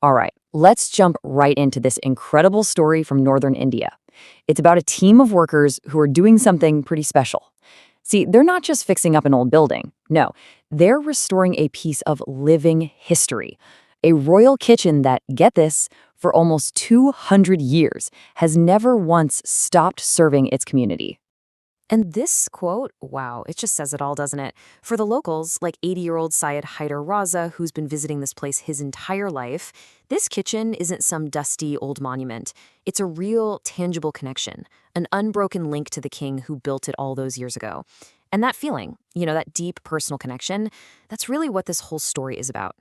All right, let's jump right into this incredible story from northern India. It's about a team of workers who are doing something pretty special. See, they're not just fixing up an old building. No, they're restoring a piece of living history. A royal kitchen that, get this, for almost 200 years has never once stopped serving its community. And this quote, wow, it just says it all, doesn't it? For the locals, like 80-year-old Syed Haider Raza, who's been visiting this place his entire life, this kitchen isn't some dusty old monument. It's a real, tangible connection, an unbroken link to the king who built it all those years ago. And that feeling, that deep personal connection, that's really what this whole story is about.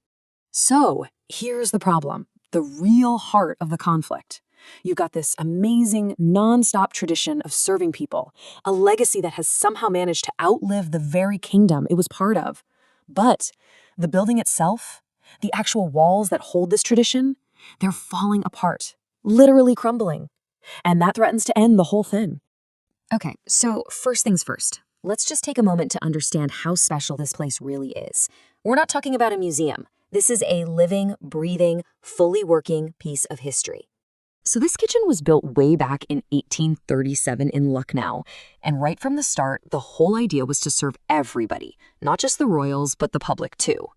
So, here's the problem, the real heart of the conflict. You've got this amazing, nonstop tradition of serving people, a legacy that has somehow managed to outlive the very kingdom it was part of. But the building itself, the actual walls that hold this tradition, they're falling apart, literally crumbling. And that threatens to end the whole thing. Okay, so first things first. Let's just take a moment to understand how special this place really is. We're not talking about a museum. This is a living, breathing, fully working piece of history. So this kitchen was built way back in 1837 in Lucknow, and right from the start, the whole idea was to serve everybody, not just the royals, but the public too.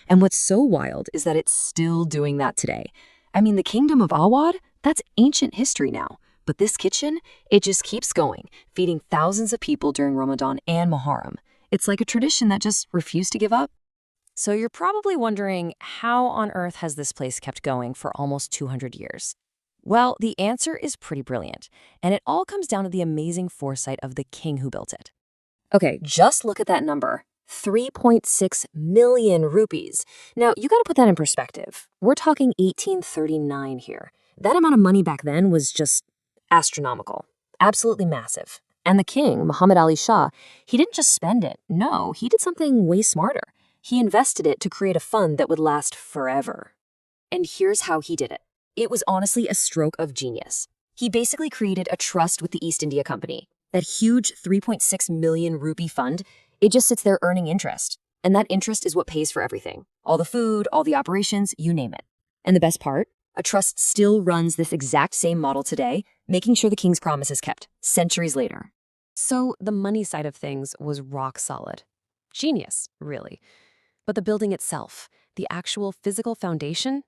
And what's so wild is that it's still doing that today. I mean, the kingdom of Awad, that's ancient history now. But this kitchen, it just keeps going, feeding thousands of people during Ramadan and Muharram. It's like a tradition that just refused to give up. So you're probably wondering, how on earth has this place kept going for almost 200 years? Well, the answer is pretty brilliant, and it all comes down to the amazing foresight of the king who built it. Okay, just look at that number. 3.6 million rupees. Now, you gotta put that in perspective. We're talking 1839 here. That amount of money back then was just astronomical, absolutely massive. And the king, Muhammad Ali Shah, he didn't just spend it. No, he did something way smarter. He invested it to create a fund that would last forever. And here's how he did it. It was honestly a stroke of genius. He basically created a trust with the East India Company. That huge 3.6 million rupee fund, it just sits there earning interest. And that interest is what pays for everything. All the food, all the operations, you name it. And the best part? A trust still runs this exact same model today, making sure the king's promise is kept, centuries later. So the money side of things was rock solid. Genius, really. But the building itself, the actual physical foundation,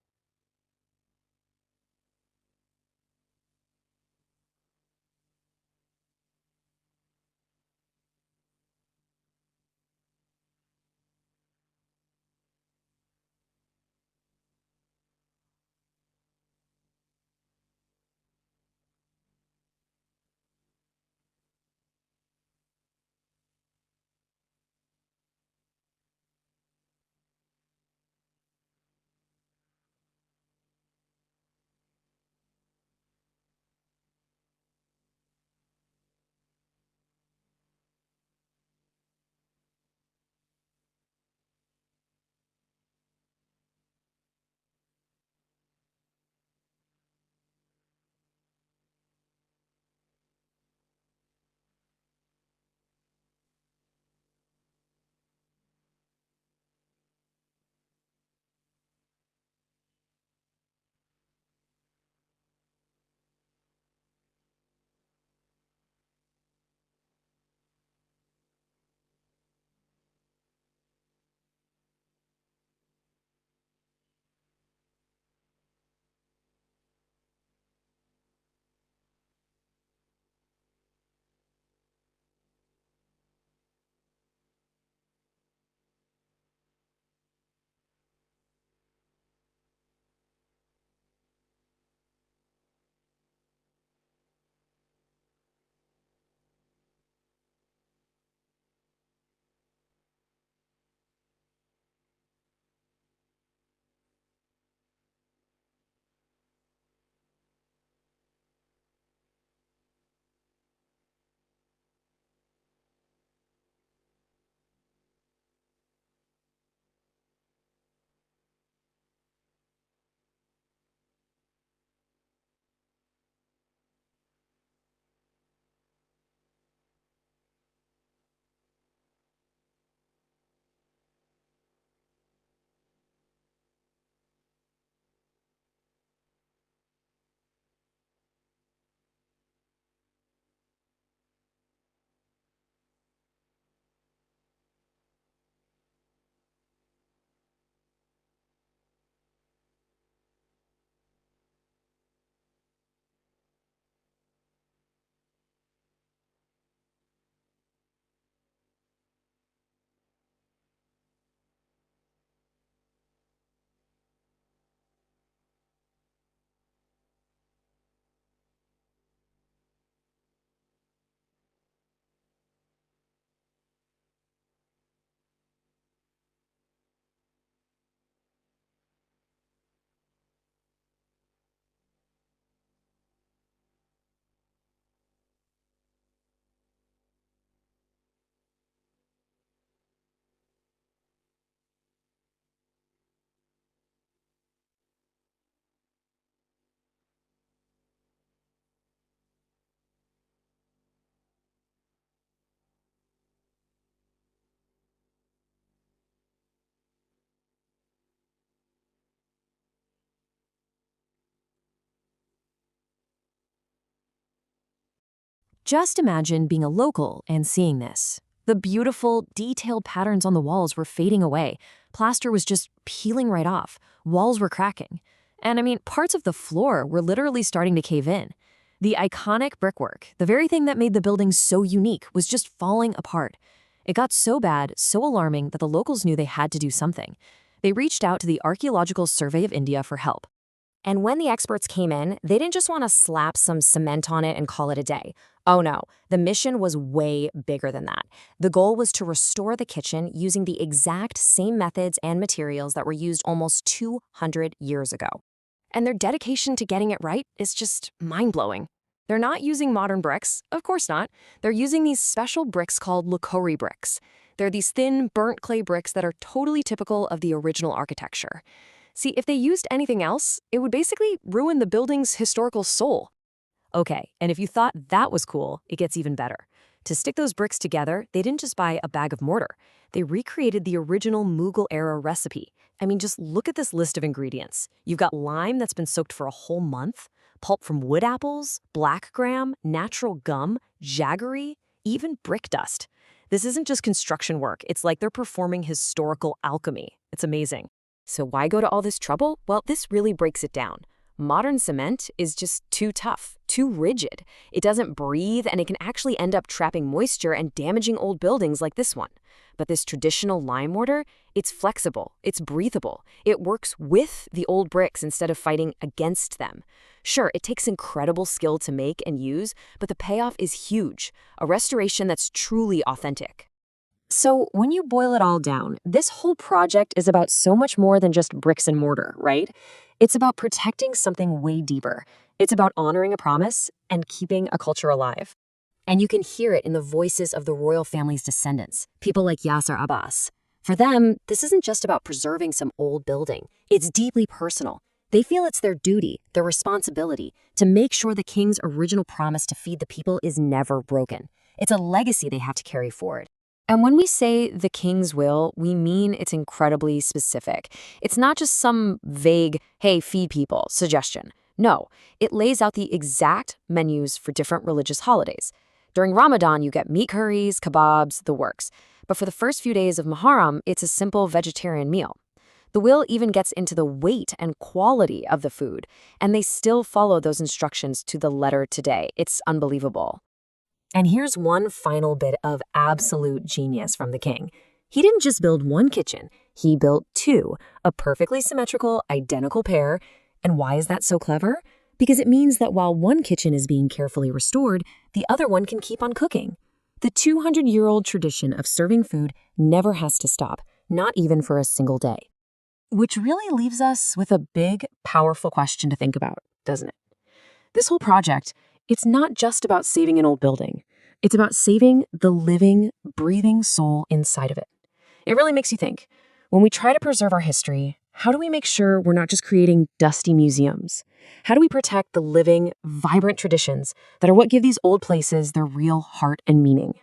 Just imagine being a local and seeing this. The beautiful, detailed patterns on the walls were fading away. Plaster was just peeling right off. Walls were cracking. And I mean, parts of the floor were literally starting to cave in. The iconic brickwork, the very thing that made the building so unique, was just falling apart. It got so bad, so alarming, that the locals knew they had to do something. They reached out to the Archaeological Survey of India for help. And when the experts came in, they didn't just want to slap some cement on it and call it a day. Oh no, the mission was way bigger than that. The goal was to restore the kitchen using the exact same methods and materials that were used almost 200 years ago. And their dedication to getting it right is just mind-blowing. They're not using modern bricks, of course not. They're using these special bricks called Legacy bricks. They're these thin, burnt clay bricks that are totally typical of the original architecture. See, if they used anything else, it would basically ruin the building's historical soul. Okay, and if you thought that was cool, it gets even better. To stick those bricks together, they didn't just buy a bag of mortar. They recreated the original Mughal-era recipe. I mean, just look at this list of ingredients. You've got lime that's been soaked for a whole month, pulp from wood apples, black gram, natural gum, jaggery, even brick dust. This isn't just construction work. It's like they're performing historical alchemy. It's amazing. So why go to all this trouble? Well, this really breaks it down. Modern cement is just too tough, too rigid. It doesn't breathe, and it can actually end up trapping moisture and damaging old buildings like this one. But this traditional lime mortar, it's flexible, it's breathable. It works with the old bricks instead of fighting against them. Sure, it takes incredible skill to make and use, but the payoff is huge, a restoration that's truly authentic. So when you boil it all down, this whole project is about so much more than just bricks and mortar, right? It's about protecting something way deeper. It's about honoring a promise and keeping a culture alive. And you can hear it in the voices of the royal family's descendants, people like Yasser Abbas. For them, this isn't just about preserving some old building. It's deeply personal. They feel it's their duty, their responsibility, to make sure the king's original promise to feed the people is never broken. It's a legacy they have to carry forward. And when we say the king's will, we mean it's incredibly specific. It's not just some vague, hey, feed people suggestion. No, it lays out the exact menus for different religious holidays. During Ramadan, you get meat curries, kebabs, the works. But for the first few days of Muharram, it's a simple vegetarian meal. The will even gets into the weight and quality of the food, and they still follow those instructions to the letter today. It's unbelievable. And here's one final bit of absolute genius from the king. He didn't just build one kitchen, he built two, a perfectly symmetrical, identical pair. And why is that so clever? Because it means that while one kitchen is being carefully restored, the other one can keep on cooking. The 200-year-old tradition of serving food never has to stop, not even for a single day. Which really leaves us with a big, powerful question to think about, doesn't it? This whole project, it's not just about saving an old building. It's about saving the living, breathing soul inside of it. It really makes you think, when we try to preserve our history, how do we make sure we're not just creating dusty museums? How do we protect the living, vibrant traditions that are what give these old places their real heart and meaning?